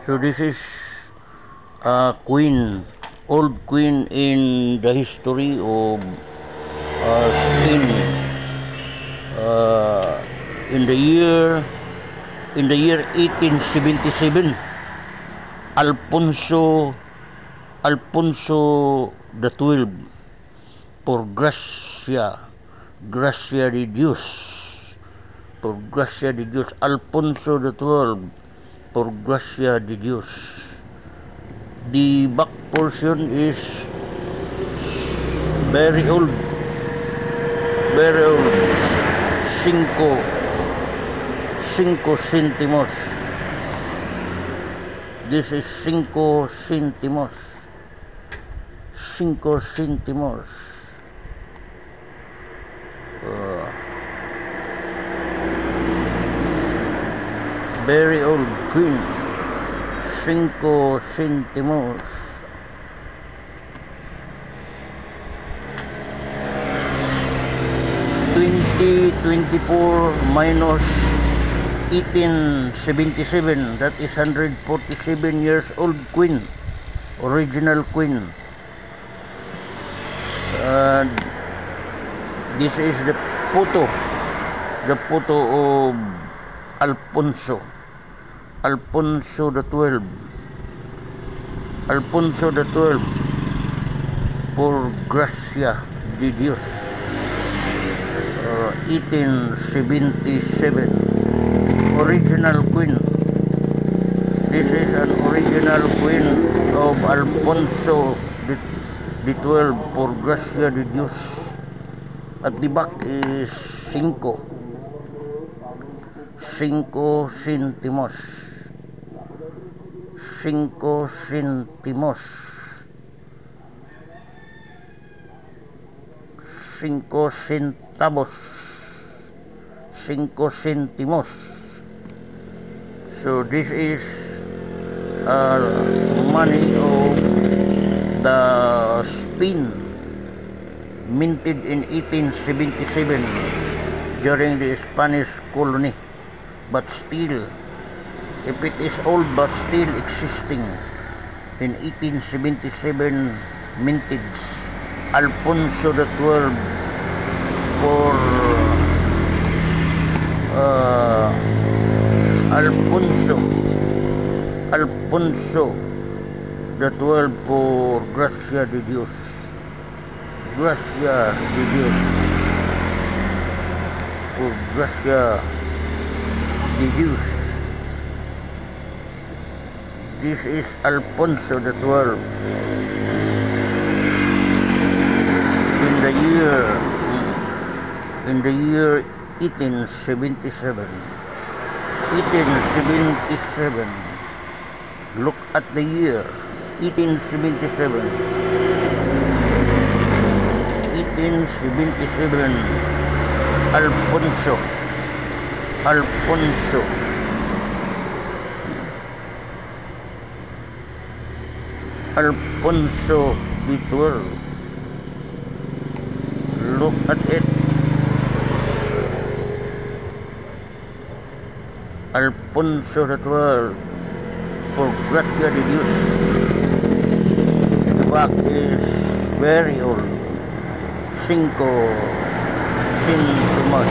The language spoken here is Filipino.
So this is a queen, old queen in the history of Spain. Uh, in the year 1877, Alfonso the 12 por gracia de Dios, Alfonso the 12 por gracia de Dios. The back portion is very old, 5 centimos. This is 5 centimos. Very old queen, 5 centimos. $20.24 minus 1877, that is 147 years old queen, original queen. This is the photo of Alfonso the 12 por gracia de Dios. 1877, original queen. This is an original queen of Alfonso the 12 por gracia de Dios. At the back is 5 centimos. 5 centimos. 5 centavos. 5 centimos. So this is money of the Spain, minted in 1877 during the Spanish colony, but still, if it is old but still existing, in 1877 mintage, Alfonso the 12 for Alfonso the 12 por gracia de Dios. Gracia de Dios. Por gracia de Dios. This is Alfonso the 12 in the year 1877. Look at the year 1877. Alfonso the 12. Look at it. Alfonso the 12 por gracia de Dios. The back is very old, 5 centimos.